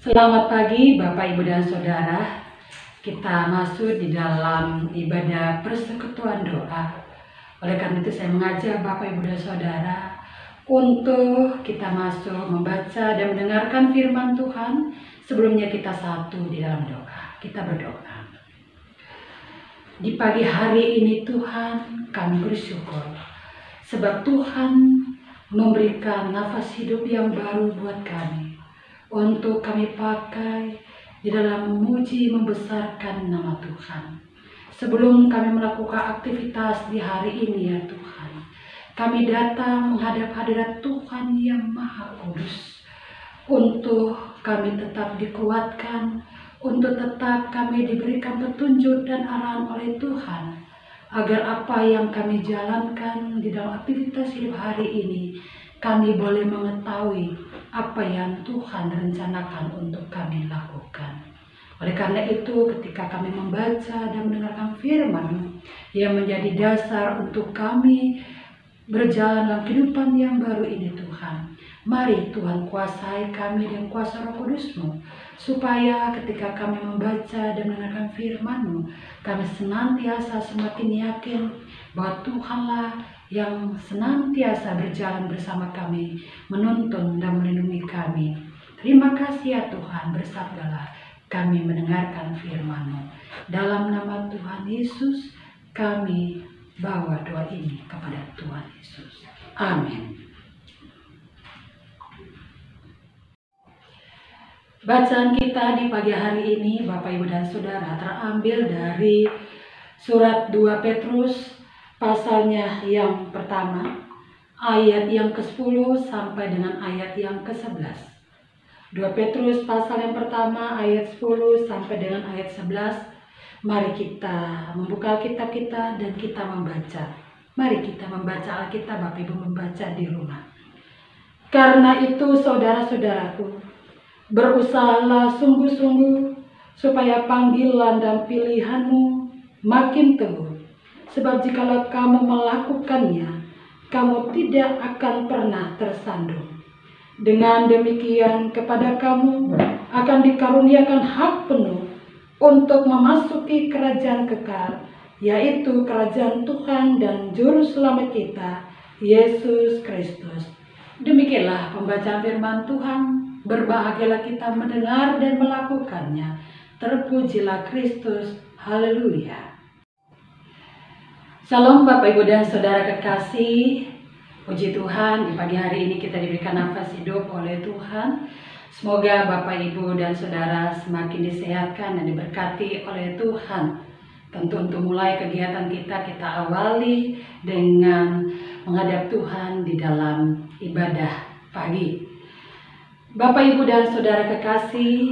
Selamat pagi Bapak, Ibu, dan Saudara. Kita masuk di dalam ibadah persekutuan doa. Oleh karena itu saya mengajak Bapak, Ibu, dan Saudara untuk kita masuk membaca dan mendengarkan firman Tuhan. Sebelumnya kita satu di dalam doa. Kita berdoa. Di pagi hari ini Tuhan, kami bersyukur sebab Tuhan memberikan nafas hidup yang baru buat kami untuk kami pakai di dalam memuji membesarkan nama Tuhan. Sebelum kami melakukan aktivitas di hari ini ya Tuhan, kami datang menghadap hadirat Tuhan yang Maha Kudus untuk kami tetap dikuatkan, untuk tetap kami diberikan petunjuk dan arahan oleh Tuhan, agar apa yang kami jalankan di dalam aktivitas hidup hari ini, kami boleh mengetahui apa yang Tuhan rencanakan untuk kami lakukan. Oleh karena itu, ketika kami membaca dan mendengarkan firman yang menjadi dasar untuk kami berjalan dalam kehidupan yang baru ini Tuhan, mari Tuhan kuasai kami dengan kuasa Roh Kudus-Mu, supaya ketika kami membaca dan mendengarkan firman-Mu, kami senantiasa semakin yakin bahwa Tuhanlah yang senantiasa berjalan bersama kami, menuntun dan melindungi kami. Terima kasih ya Tuhan, bersabdalah kami mendengarkan firman-Mu. Dalam nama Tuhan Yesus, kami bawa doa ini kepada Tuhan Yesus. Amin. Bacaan kita di pagi hari ini, Bapak, Ibu, dan Saudara, terambil dari surat 2 Petrus pasalnya yang pertama, ayat yang ke-10 sampai dengan ayat yang ke-11. 2 Petrus pasal yang pertama, ayat 10 sampai dengan ayat 11. Mari kita membuka Alkitab kita dan kita membaca. Mari kita membaca Alkitab, Bapak Ibu membaca di rumah. Karena itu saudara-saudaraku, berusahalah sungguh-sungguh supaya panggilan dan pilihanmu makin teguh. Sebab jikalau kamu melakukannya, kamu tidak akan pernah tersandung. Dengan demikian kepada kamu akan dikaruniakan hak penuh untuk memasuki kerajaan kekal, yaitu kerajaan Tuhan dan Juru Selamat kita, Yesus Kristus. Demikianlah pembacaan firman Tuhan. Berbahagialah kita mendengar dan melakukannya. Terpujilah Kristus. Haleluya. Shalom Bapak, Ibu, dan Saudara kekasih. Puji Tuhan, di pagi hari ini kita diberikan nafas hidup oleh Tuhan. Semoga Bapak, Ibu, dan Saudara semakin disehatkan dan diberkati oleh Tuhan. Tentu untuk mulai kegiatan kita awali dengan menghadap Tuhan di dalam ibadah pagi. Bapak, Ibu, dan Saudara kekasih,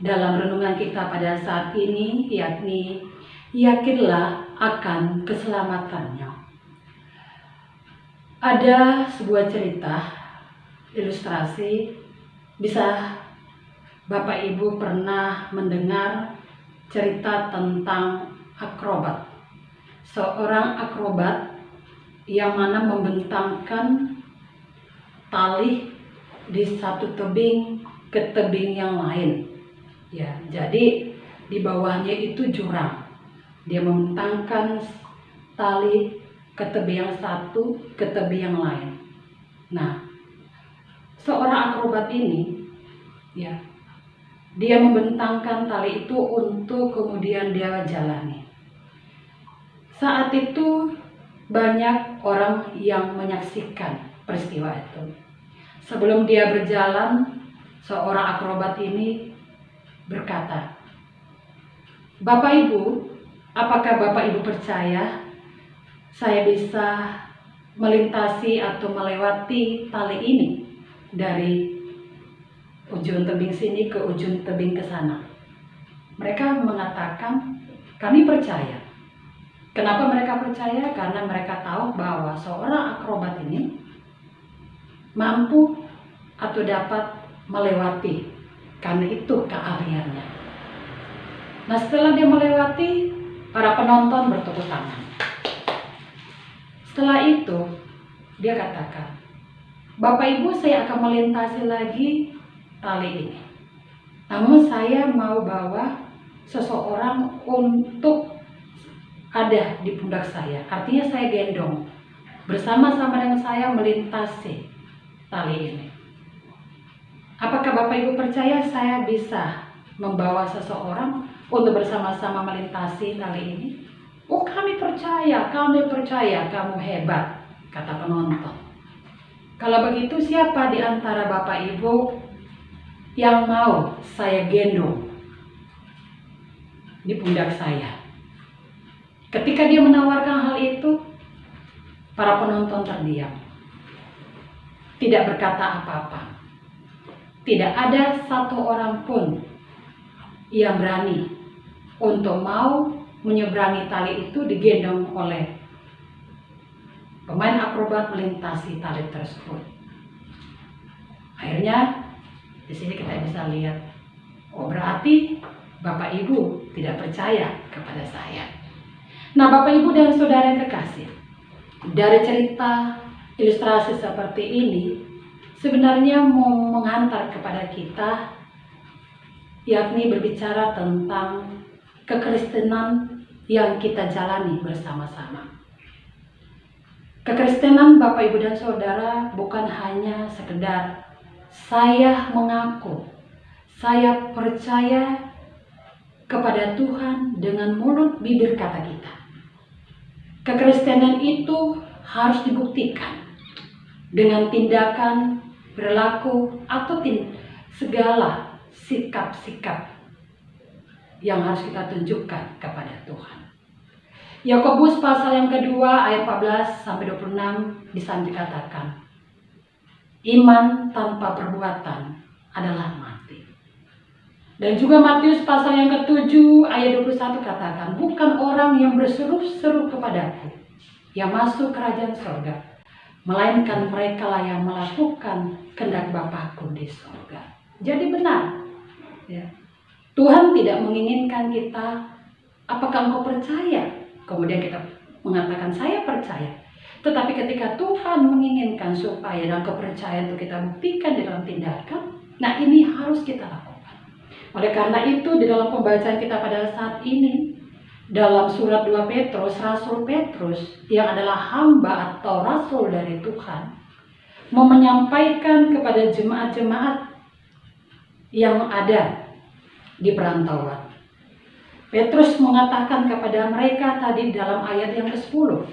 dalam renungan kita pada saat ini, yakni yakinlah akan keselamatannya. Ada sebuah cerita, ilustrasi, bisa Bapak Ibu pernah mendengar cerita tentang akrobat. Seorang akrobat yang mana membentangkan tali di satu tebing ke tebing yang lain. Ya, jadi di bawahnya itu jurang. Dia membentangkan tali ke tebing yang satu ke tebing yang lain. Nah, seorang akrobat ini, ya, dia membentangkan tali itu untuk kemudian dia jalani. Saat itu banyak orang yang menyaksikan peristiwa itu. Sebelum dia berjalan, seorang akrobat ini berkata, "Bapak Ibu, apakah Bapak Ibu percaya saya bisa melintasi atau melewati tali ini dari ujung tebing sini ke ujung tebing ke sana?" Mereka mengatakan, "Kami percaya." Kenapa mereka percaya? Karena mereka tahu bahwa seorang akrobat ini mampu atau dapat melewati, karena itu keahliannya. Nah, setelah dia melewati, para penonton bertepuk tangan. Setelah itu, dia katakan, "Bapak Ibu, saya akan melintasi lagi tali ini." Namun saya mau bawa seseorang untuk ada di pundak saya. Artinya saya gendong bersama-sama dengan saya melintasi tali ini. Apakah Bapak Ibu percaya saya bisa membawa seseorang untuk bersama-sama melintasi tali ini? Oh, kami percaya, kamu hebat, kata penonton. Kalau begitu, siapa di antara Bapak Ibu yang mau saya gendong di pundak saya? Ketika dia menawarkan hal itu, para penonton terdiam, tidak berkata apa-apa. Tidak ada satu orang pun yang berani untuk mau menyeberangi tali itu digendong oleh pemain akrobat melintasi tali tersebut. Akhirnya di sini kita bisa lihat, oh berarti Bapak Ibu tidak percaya kepada saya. Nah, Bapak Ibu dan Saudara yang kekasih, dari cerita ilustrasi seperti ini sebenarnya mau mengantar kepada kita, yakni berbicara tentang kekristenan yang kita jalani bersama-sama. Kekristenan Bapak Ibu dan Saudara bukan hanya sekedar saya mengaku, saya percaya kepada Tuhan dengan mulut bibir kata kita. Kekristenan itu harus dibuktikan dengan tindakan, perilaku, atau segala sikap-sikap yang harus kita tunjukkan kepada Tuhan. Yakobus pasal yang kedua ayat 14-26 di sana dikatakan, iman tanpa perbuatan adalah mati. Dan juga Matius pasal yang ke-7 ayat 21 katakan, bukan orang yang berseru-seru kepadaku yang masuk kerajaan surga, melainkan mereka lah yang melakukan kehendak Bapakku di surga. Jadi benar, ya. Tuhan tidak menginginkan kita, apakah engkau percaya? Kemudian kita mengatakan saya percaya. Tetapi ketika Tuhan menginginkan supaya dalam kepercayaan itu kita buktikan di dalam tindakan, nah ini harus kita lakukan. Oleh karena itu di dalam pembacaan kita pada saat ini, dalam surat 2 Petrus, Rasul Petrus yang adalah hamba atau rasul dari Tuhan, mau menyampaikan kepada jemaat-jemaat yang ada di perantauan. Petrus mengatakan kepada mereka tadi dalam ayat yang ke-10.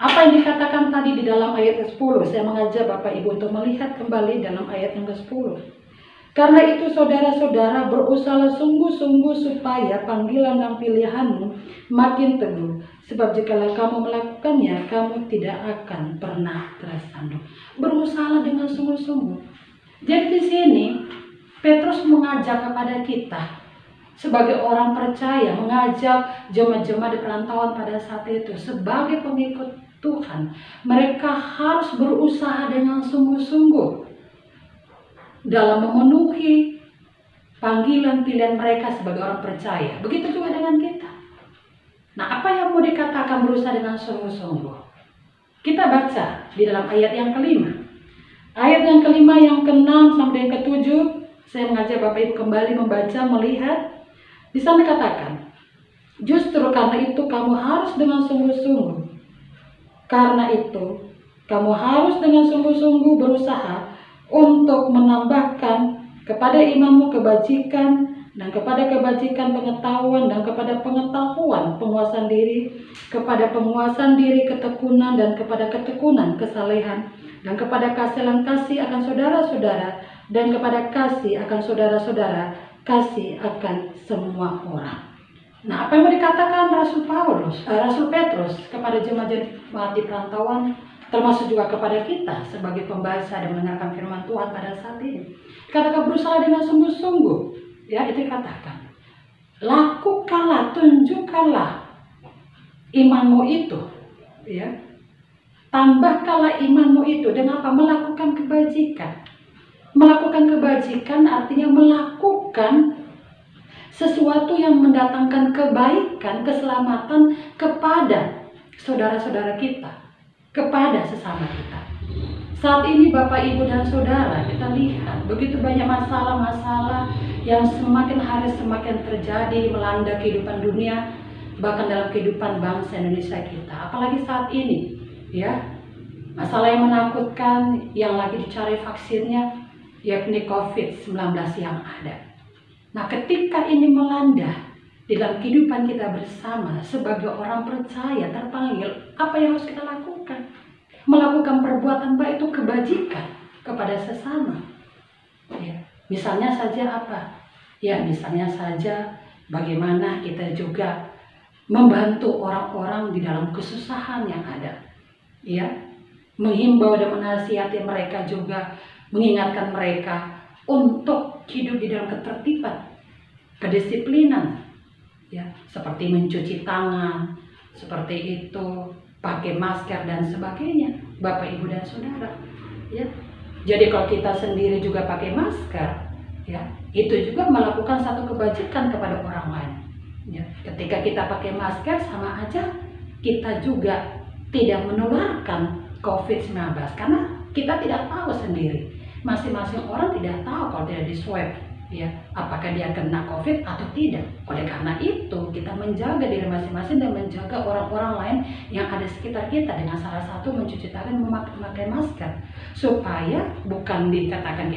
Apa yang dikatakan tadi di dalam ayat ke-10? Saya mengajak Bapak Ibu untuk melihat kembali dalam ayat yang ke-10. Karena itu saudara-saudara berusaha sungguh-sungguh supaya panggilan dan pilihanmu makin teguh. Sebab jikalau kamu melakukannya, kamu tidak akan pernah tersandung. Berusaha dengan sungguh-sungguh. Jadi di sini Petrus mengajak kepada kita sebagai orang percaya, mengajak jemaat-jemaat di perantauan pada saat itu sebagai pengikut Tuhan. Mereka harus berusaha dengan sungguh-sungguh dalam memenuhi panggilan pilihan mereka sebagai orang percaya. Begitu juga dengan kita. Nah, apa yang mau dikatakan berusaha dengan sungguh-sungguh? Kita baca di dalam ayat yang kelima. Ayat yang kelima, yang ke-6 sampai yang ke-7, saya mengajak Bapak Ibu kembali membaca, melihat. Di sana katakan, justru karena itu kamu harus dengan sungguh-sungguh. Karena itu, kamu harus dengan sungguh-sungguh berusaha untuk menambahkan kepada imanmu kebajikan, dan kepada kebajikan pengetahuan, dan kepada pengetahuan penguasaan diri, kepada penguasaan diri ketekunan, dan kepada ketekunan kesalehan, dan kepada kasihan kasih akan saudara-saudara, dan kepada kasih akan saudara-saudara, kasih akan semua orang. Nah, apa yang mau dikatakan Rasul Petrus kepada jemaat di perantauan, termasuk juga kepada kita sebagai pembaca dan mendengarkan firman Tuhan pada saat ini. Katakan berusaha dengan sungguh-sungguh, ya, itu dikatakan. Lakukanlah, tunjukkanlah imanmu itu, ya. Tambahkanlah imanmu itu dengan apa? Melakukan kebajikan. Melakukan kebajikan artinya melakukan sesuatu yang mendatangkan kebaikan, keselamatan kepada saudara-saudara kita, kepada sesama kita. Saat ini Bapak, Ibu, dan Saudara, kita lihat begitu banyak masalah-masalah yang semakin hari semakin terjadi melanda kehidupan dunia, bahkan dalam kehidupan bangsa Indonesia kita. Apalagi saat ini, ya, masalah yang menakutkan yang lagi dicari vaksinnya, yakni COVID-19 yang ada. Nah, ketika ini melanda di dalam kehidupan kita bersama sebagai orang percaya terpanggil, apa yang harus kita lakukan? Melakukan perbuatan baik itu kebajikan kepada sesama. Ya, misalnya saja apa? Ya, misalnya saja bagaimana kita juga membantu orang-orang di dalam kesusahan yang ada. Ya, menghimbau dan menasihati mereka juga, mengingatkan mereka untuk hidup di dalam ketertiban, kedisiplinan, ya, seperti mencuci tangan, seperti itu, pakai masker dan sebagainya, Bapak, Ibu, dan Saudara. Ya, jadi kalau kita sendiri juga pakai masker, ya, itu juga melakukan satu kebajikan kepada orang lain. Ya, ketika kita pakai masker sama aja kita juga tidak menularkan COVID-19 karena kita tidak tahu sendiri. Masing-masing orang tidak tahu kalau tidak di swab, ya, apakah dia kena COVID atau tidak. Oleh karena itu kita menjaga diri masing-masing dan menjaga orang-orang lain yang ada sekitar kita dengan salah satu mencuci tangan, memakai masker, supaya bukan dikatakan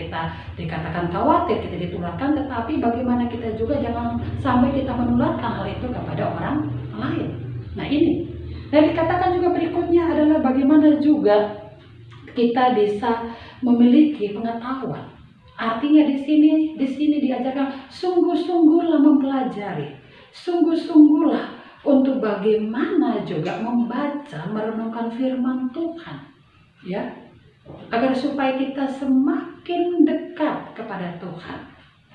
khawatir kita ditularkan, tetapi bagaimana kita juga jangan sampai kita menularkan hal itu kepada orang lain. Nah, ini dan dikatakan juga berikutnya adalah bagaimana juga kita bisa memiliki pengetahuan. Artinya di sini diajarkan sungguh-sungguhlah mempelajari, sungguh-sungguhlah untuk bagaimana juga membaca, merenungkan firman Tuhan, ya, agar supaya kita semakin dekat kepada Tuhan.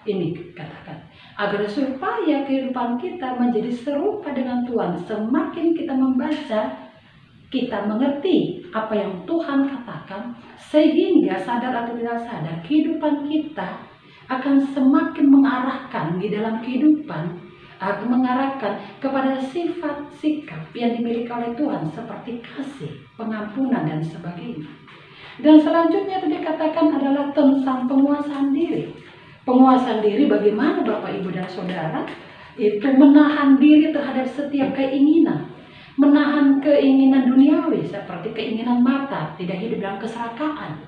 Ini katakan, agar supaya kehidupan kita menjadi serupa dengan Tuhan. Semakin kita membaca, kita mengerti apa yang Tuhan katakan, sehingga sadar atau tidak sadar kehidupan kita akan semakin mengarahkan di dalam kehidupan, akan mengarahkan kepada sifat sikap yang dimiliki oleh Tuhan seperti kasih, pengampunan, dan sebagainya. Dan selanjutnya itu dikatakan adalah tentang penguasaan diri. Penguasaan diri bagaimana Bapak, Ibu, dan Saudara? Itu menahan diri terhadap setiap keinginan. Menahan keinginan duniawi seperti keinginan mata, tidak hidup dalam keserakahan,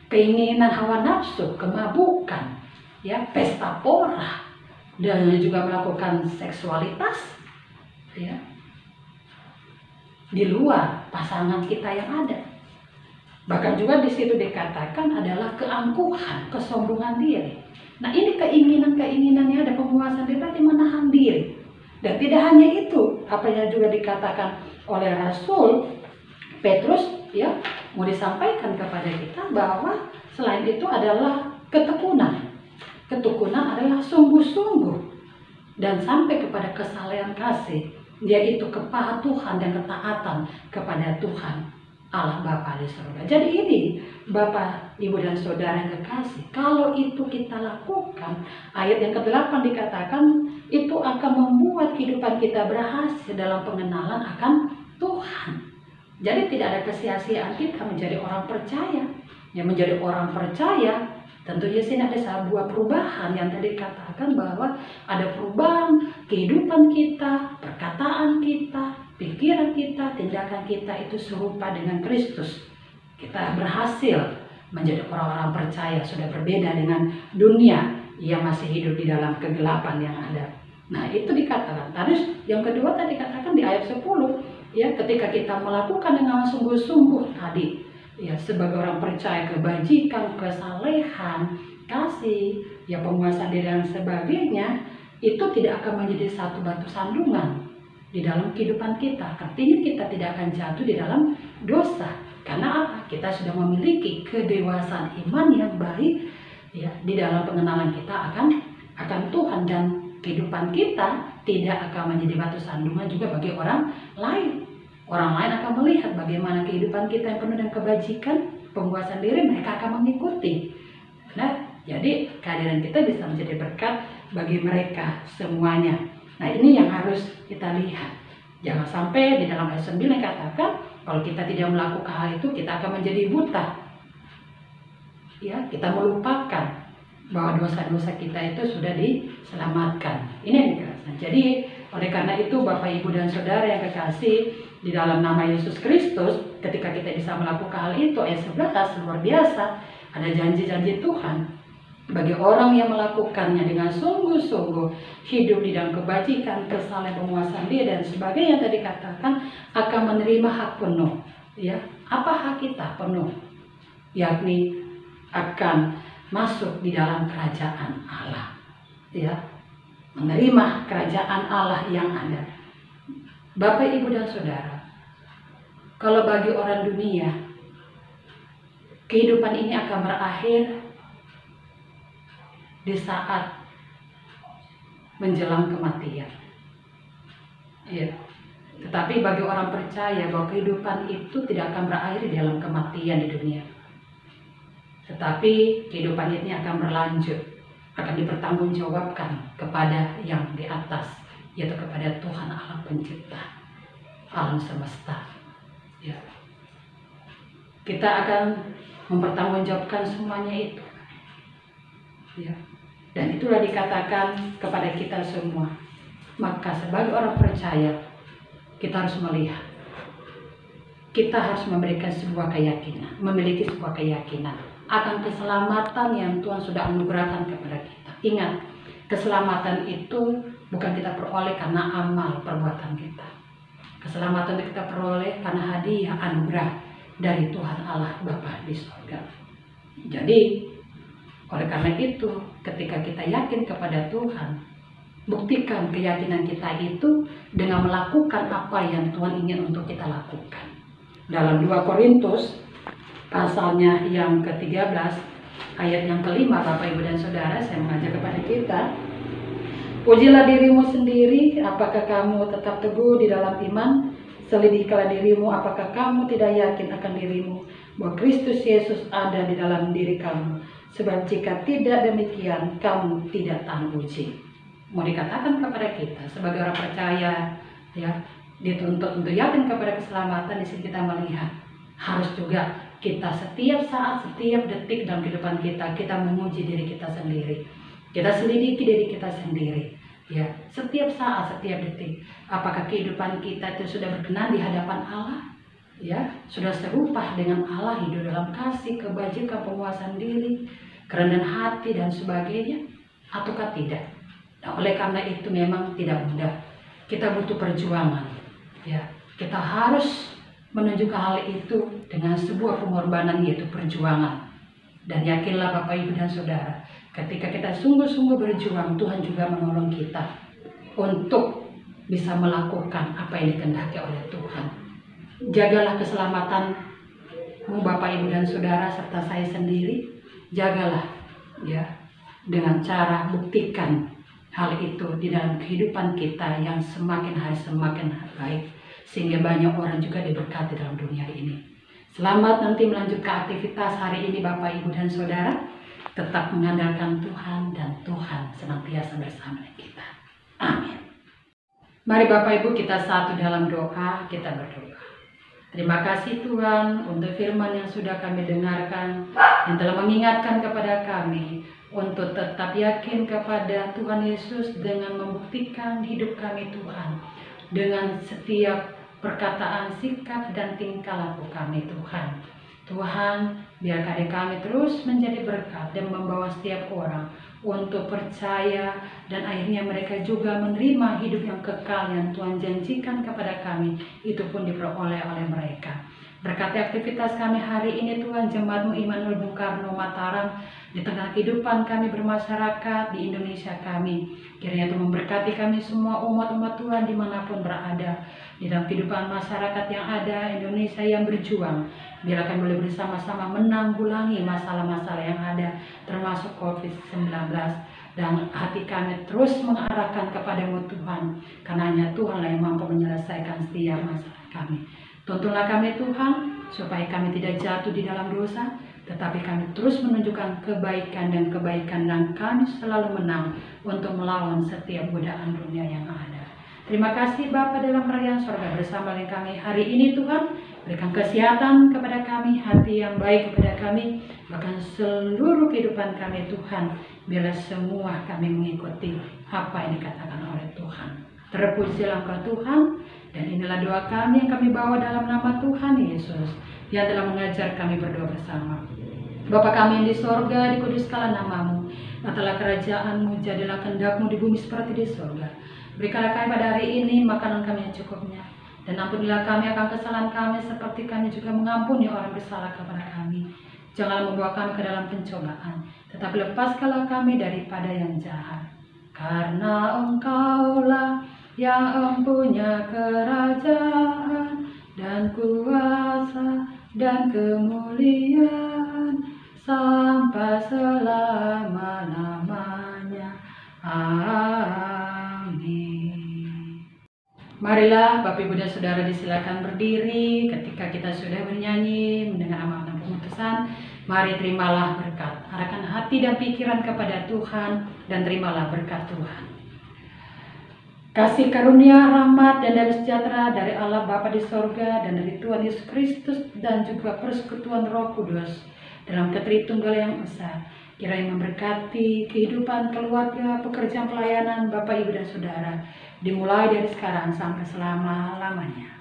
keinginan hawa nafsu, kemabukan, ya, pesta pora, dan juga melakukan seksualitas, ya, di luar pasangan kita yang ada. Bahkan juga di situ dikatakan adalah keangkuhan, kesombongan diri. Nah, ini keinginan-keinginannya ada penguasaan diri, berarti menahan diri. Dan tidak hanya itu, apa yang juga dikatakan oleh Rasul Petrus, ya, mau disampaikan kepada kita bahwa selain itu adalah ketekunan. Ketekunan adalah sungguh-sungguh dan sampai kepada kesalehan kasih, yaitu kepatuhan dan ketaatan kepada Tuhan Allah Bapa di surga. Jadi ini Bapak, Ibu, dan Saudara yang kekasih, kalau itu kita lakukan, ayat yang ke-8 dikatakan itu akan membuat kehidupan kita berhasil dalam pengenalan akan Tuhan. Jadi tidak ada kesia-siaan kita menjadi orang percaya. Yang menjadi orang percaya tentunya sini ada sebuah perubahan yang tadi katakan bahwa ada perubahan kehidupan kita, perkataan kita, pikiran kita, tindakan kita itu serupa dengan Kristus. Kita berhasil menjadi orang-orang percaya, sudah berbeda dengan dunia yang masih hidup di dalam kegelapan yang ada. Nah, itu dikatakan. Terus yang kedua tadi dikatakan di ayat 10, ya, ketika kita melakukan dengan sungguh-sungguh tadi, ya, sebagai orang percaya, kebajikan, kesalehan, kasih, ya, penguasaan diri dan sebagainya, itu tidak akan menjadi satu batu sandungan di dalam kehidupan kita. Artinya kita tidak akan jatuh di dalam dosa. Karena apa? Kita sudah memiliki kedewasaan iman yang baik, ya, di dalam pengenalan kita akan Tuhan, dan kehidupan kita tidak akan menjadi batu sandungan juga bagi orang lain. Orang lain akan melihat bagaimana kehidupan kita yang penuh dengan kebajikan, penguasaan diri, mereka akan mengikuti. Nah, jadi kehadiran kita bisa menjadi berkat bagi mereka semuanya. Nah, ini yang harus kita lihat. Jangan sampai di dalam ayat 9 katakan, kalau kita tidak melakukan hal itu, kita akan menjadi buta. Ya, kita melupakan bahwa dosa-dosa kita itu sudah diselamatkan. Ini yang dikatakan. Jadi oleh karena itu Bapak, Ibu, dan Saudara yang kekasih di dalam nama Yesus Kristus, ketika kita bisa melakukan hal itu, ayat 11 luar biasa, ada janji-janji Tuhan bagi orang yang melakukannya dengan sungguh-sungguh, hidup di dalam kebajikan, kesalahan, penguasaan diri dan sebagainya, tadi katakan akan menerima hak penuh. Ya, apa hak kita penuh? Yakni akan masuk di dalam kerajaan Allah. Ya, menerima kerajaan Allah yang ada. Bapak, Ibu, dan Saudara, kalau bagi orang dunia, kehidupan ini akan berakhir di saat menjelang kematian. Ya. Tetapi bagi orang percaya bahwa kehidupan itu tidak akan berakhir di dalam kematian di dunia. Tetapi kehidupan ini akan berlanjut, akan dipertanggungjawabkan kepada yang di atas, yaitu kepada Tuhan Allah Pencipta alam semesta. Ya. Kita akan mempertanggungjawabkan semuanya itu. Ya. Dan itulah dikatakan kepada kita semua. Maka sebagai orang percaya, kita harus melihat. Kita harus memberikan sebuah keyakinan, memiliki sebuah keyakinan akan keselamatan yang Tuhan sudah anugerahkan kepada kita. Ingat, keselamatan itu bukan kita peroleh karena amal perbuatan kita. Keselamatan itu kita peroleh karena hadiah anugerah dari Tuhan Allah Bapa di surga. Jadi, oleh karena itu, ketika kita yakin kepada Tuhan, buktikan keyakinan kita itu dengan melakukan apa yang Tuhan ingin untuk kita lakukan. Dalam 2 Korintus, pasalnya yang ke-13, ayat yang ke-5, Bapak, Ibu, dan Saudara, saya mengajak kepada kita, ujilah dirimu sendiri, apakah kamu tetap teguh di dalam iman? Selidikilah dirimu, apakah kamu tidak yakin akan dirimu bahwa Kristus Yesus ada di dalam diri kamu? Sebab jika tidak demikian, kamu tidak tahan uji. Mau dikatakan kepada kita sebagai orang percaya, ya, dituntut untuk yakin kepada keselamatan. Di sini kita melihat harus juga kita setiap saat, setiap detik dalam kehidupan kita menguji diri kita sendiri. Kita selidiki diri kita sendiri. Ya, setiap saat, setiap detik, apakah kehidupan kita itu sudah berkenan di hadapan Allah? Ya, sudah serupa dengan Allah, hidup dalam kasih, kebajikan, penguasaan diri, kerendahan hati dan sebagainya, ataukah tidak? Nah, oleh karena itu memang tidak mudah. Kita butuh perjuangan. Ya, kita harus menunjukkan hal itu dengan sebuah pengorbanan, yaitu perjuangan. Dan yakinlah Bapak, Ibu, dan Saudara, ketika kita sungguh-sungguh berjuang, Tuhan juga menolong kita untuk bisa melakukan apa yang dikehendaki oleh Tuhan. Jagalah keselamatanmu Bapak, Ibu, dan Saudara, serta saya sendiri. Jagalah, ya, dengan cara buktikan hal itu di dalam kehidupan kita yang semakin hari semakin baik, sehingga banyak orang juga diberkati dalam dunia ini. Selamat nanti melanjutkan aktivitas hari ini Bapak, Ibu, dan Saudara. Tetap mengandalkan Tuhan dan Tuhan senantiasa bersama kita. Amin. Mari Bapak, Ibu, kita satu dalam doa, kita berdoa. Terima kasih Tuhan untuk firman yang sudah kami dengarkan, yang telah mengingatkan kepada kami untuk tetap yakin kepada Tuhan Yesus dengan membuktikan hidup kami Tuhan, dengan setiap perkataan, sikap, dan tingkah laku kami Tuhan. Tuhan, biarkan kami terus menjadi berkat dan membawa setiap orang untuk percaya dan akhirnya mereka juga menerima hidup yang kekal yang Tuhan janjikan kepada kami, itu pun diperoleh oleh mereka. Berkati aktivitas kami hari ini Tuhan, Jemaat-Mu Immanuel Bung Karno Mataram, di tengah kehidupan kami bermasyarakat di Indonesia kami. Kiranya Tuhan memberkati kami semua umat-umat Tuhan dimanapun berada, di dalam kehidupan masyarakat yang ada, Indonesia yang berjuang. Biar kami boleh bersama-sama menanggulangi masalah-masalah yang ada, termasuk COVID-19. Dan hati kami terus mengarahkan kepadamu Tuhan, karena hanya Tuhanlah yang mampu menyelesaikan setiap masalah kami. Tuntunlah kami Tuhan, supaya kami tidak jatuh di dalam dosa, tetapi kami terus menunjukkan kebaikan, dan kami selalu menang untuk melawan setiap godaan dunia yang ada. Terima kasih Bapa dalam kerajaan sorga bersama dengan kami hari ini Tuhan. Berikan kesehatan kepada kami, hati yang baik kepada kami, bahkan seluruh kehidupan kami Tuhan. Biarlah semua kami mengikuti apa yang dikatakan oleh Tuhan. Terpujilah Engkau Tuhan, dan inilah doa kami yang kami bawa dalam nama Tuhan Yesus yang telah mengajar kami berdoa bersama. Bapa kami yang di sorga, dikuduskanlah namamu, datanglah kerajaanmu, jadilah kehendak-mu di bumi seperti di sorga. Berikanlah kami pada hari ini makanan kami yang cukupnya, dan ampunilah kami akan kesalahan kami seperti kami juga mengampuni orang bersalah kepada kami. Janganlah membawa kami ke dalam pencobaan, tetapi lepaskanlah kami daripada yang jahat. Karena Engkaulah yang mempunyai kerajaan dan kuasa dan kemuliaan sampai selama-lamanya. Amin. Marilah Bapak Ibu dan Saudara disilakan berdiri ketika kita sudah bernyanyi mendengar amanah pemutusan. Mari terimalah berkat, arahkan hati dan pikiran kepada Tuhan dan terimalah berkat Tuhan. Kasih karunia, rahmat, dan damai sejahtera dari Allah Bapa di sorga dan dari Tuhan Yesus Kristus dan juga persekutuan Roh Kudus dalam Ketritunggal yang esa, kiranya memberkati kehidupan keluarga, pekerjaan pelayanan Bapak Ibu dan Saudara, dimulai dari sekarang sampai selama-lamanya.